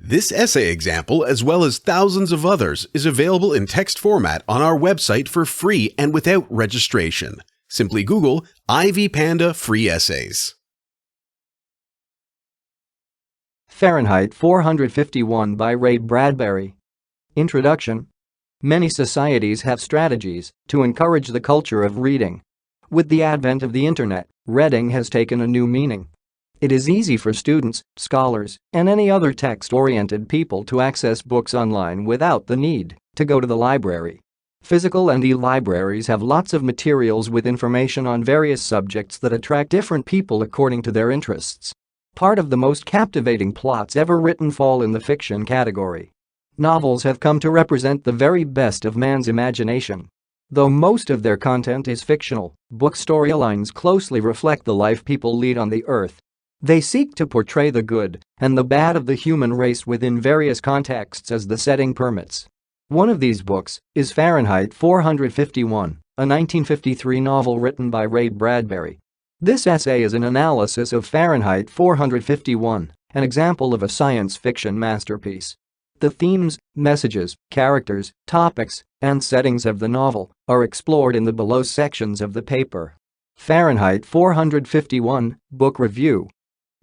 This essay example, as well as thousands of others, is available in text format on our website for free and without registration. Simply Google Ivy Panda Free Essays. Fahrenheit 451 by Bradbury. Introduction. Many societies have strategies to encourage the culture of reading. With the advent of the internet, reading has taken a new meaning. It is easy for students, scholars, and any other text-oriented people to access books online without the need to go to the library. Physical and e-libraries have lots of materials with information on various subjects that attract different people according to their interests. Part of the most captivating plots ever written fall in the fiction category. Novels have come to represent the very best of man's imagination. Though most of their content is fictional, book storylines closely reflect the life people lead on the earth. They seek to portray the good and the bad of the human race within various contexts as the setting permits. One of these books is Fahrenheit 451, a 1953 novel written by Bradbury. This essay is an analysis of Fahrenheit 451, an example of a science fiction masterpiece. The themes, messages, characters, topics, and settings of the novel are explored in the below sections of the paper. Fahrenheit 451, Book Review.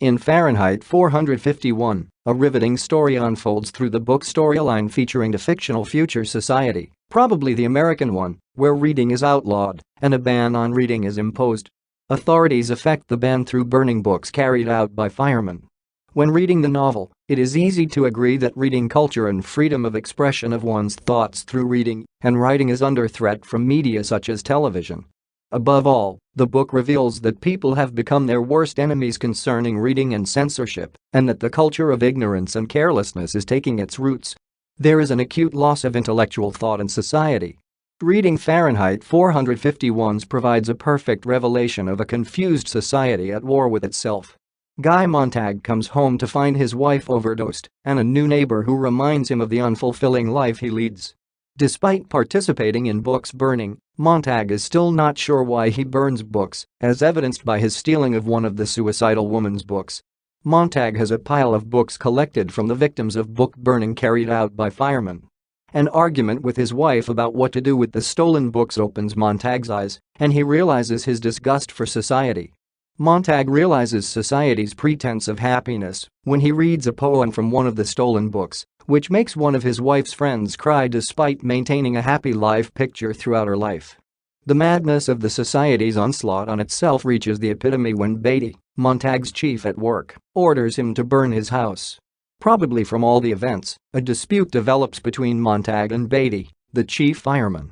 In Fahrenheit 451, a riveting story unfolds through the book storyline featuring a fictional future society, probably the American one, where reading is outlawed and a ban on reading is imposed. Authorities effect the ban through burning books carried out by firemen. When reading the novel, it is easy to agree that reading culture and freedom of expression of one's thoughts through reading and writing is under threat from media such as television. Above all, the book reveals that people have become their worst enemies concerning reading and censorship, and that the culture of ignorance and carelessness is taking its roots. There is an acute loss of intellectual thought in society. Reading Fahrenheit 451 provides a perfect revelation of a confused society at war with itself. Guy Montag comes home to find his wife overdosed and a new neighbor who reminds him of the unfulfilling life he leads. Despite participating in books burning, Montag is still not sure why he burns books, as evidenced by his stealing of one of the suicidal woman's books. Montag has a pile of books collected from the victims of book burning carried out by firemen. An argument with his wife about what to do with the stolen books opens Montag's eyes, and he realizes his disgust for society. Montag realizes society's pretense of happiness when he reads a poem from one of the stolen books, which makes one of his wife's friends cry despite maintaining a happy life picture throughout her life. The madness of the society's onslaught on itself reaches the epitome when Beatty, Montag's chief at work, orders him to burn his house. Probably from all the events, a dispute develops between Montag and Beatty, the chief fireman.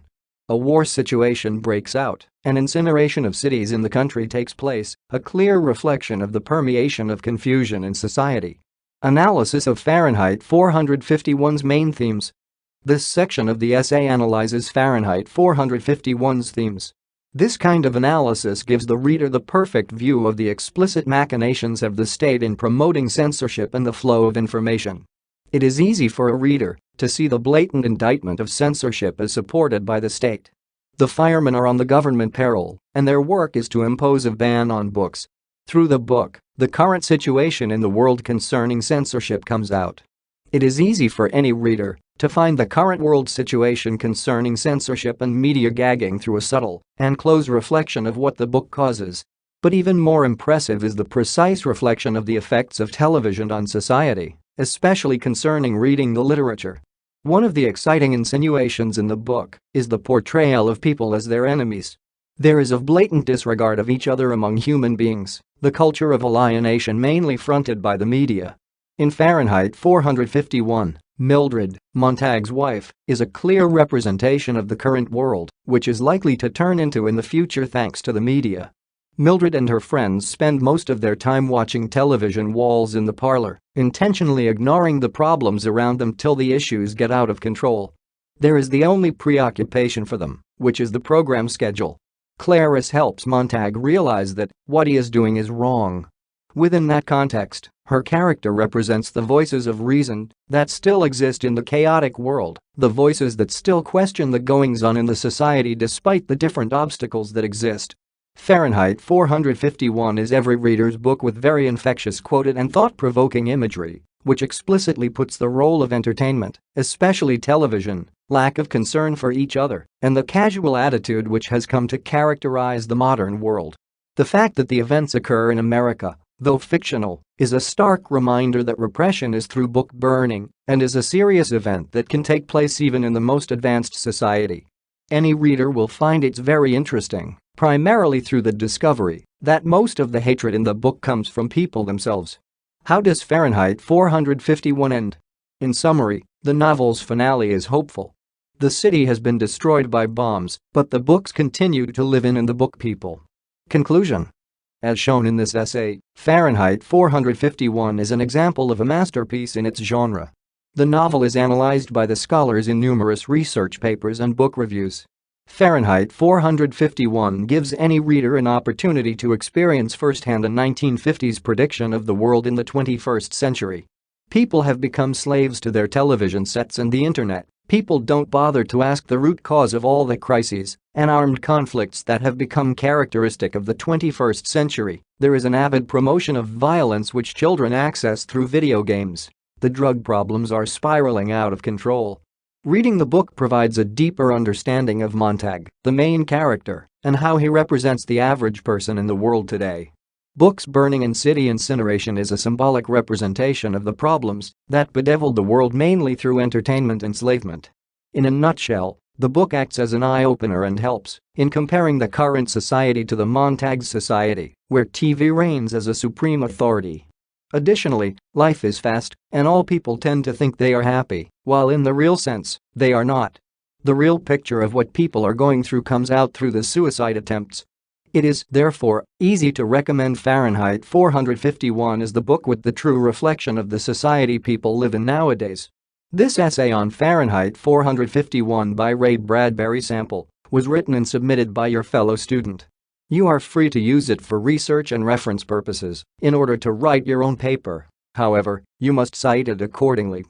A war situation breaks out, and incineration of cities in the country takes place, a clear reflection of the permeation of confusion in society. Analysis of Fahrenheit 451's main themes. This section of the essay analyzes Fahrenheit 451's themes. This kind of analysis gives the reader the perfect view of the explicit machinations of the state in promoting censorship and the flow of information. It is easy for a reader to see the blatant indictment of censorship as supported by the state. The firemen are on the government payroll, and their work is to impose a ban on books. Through the book, the current situation in the world concerning censorship comes out. It is easy for any reader to find the current world situation concerning censorship and media gagging through a subtle and close reflection of what the book causes. But even more impressive is the precise reflection of the effects of television on society, especially concerning reading the literature. One of the exciting insinuations in the book is the portrayal of people as their enemies. There is a blatant disregard of each other among human beings, the culture of alienation mainly fronted by the media. In Fahrenheit 451, Mildred, Montag's wife, is a clear representation of the current world, which is likely to turn into in the future thanks to the media. Mildred and her friends spend most of their time watching television walls in the parlor, intentionally ignoring the problems around them till the issues get out of control. There is the only preoccupation for them, which is the program schedule. Clarice helps Montag realize that what he is doing is wrong. Within that context, her character represents the voices of reason that still exist in the chaotic world, the voices that still question the goings-on in the society despite the different obstacles that exist. Fahrenheit 451 is every reader's book with very infectious quoted and thought-provoking imagery, which explicitly puts the role of entertainment, especially television, lack of concern for each other, and the casual attitude which has come to characterize the modern world. The fact that the events occur in America, though fictional, is a stark reminder that repression is through book burning and is a serious event that can take place even in the most advanced society. Any reader will find it very interesting, primarily through the discovery that most of the hatred in the book comes from people themselves. How does Fahrenheit 451 end? In summary, the novel's finale is hopeful. The city has been destroyed by bombs, but the books continue to live in the book people. Conclusion. As shown in this essay, Fahrenheit 451 is an example of a masterpiece in its genre. The novel is analyzed by the scholars in numerous research papers and book reviews. Fahrenheit 451 gives any reader an opportunity to experience firsthand a 1950s prediction of the world in the 21st century. People have become slaves to their television sets and the internet. People don't bother to ask the root cause of all the crises and armed conflicts that have become characteristic of the 21st century. There is an avid promotion of violence which children access through video games. The drug problems are spiraling out of control. Reading the book provides a deeper understanding of Montag, the main character, and how he represents the average person in the world today. Books burning and city incineration is a symbolic representation of the problems that bedeviled the world mainly through entertainment enslavement. In a nutshell, the book acts as an eye-opener and helps in comparing the current society to the Montag society, where TV reigns as a supreme authority. Additionally, life is fast, and all people tend to think they are happy, while in the real sense, they are not. The real picture of what people are going through comes out through the suicide attempts. It is, therefore, easy to recommend Fahrenheit 451 as the book with the true reflection of the society people live in nowadays. This essay on Fahrenheit 451 by Ray Bradbury sample was written and submitted by your fellow student. You are free to use it for research and reference purposes in order to write your own paper. However, you must cite it accordingly.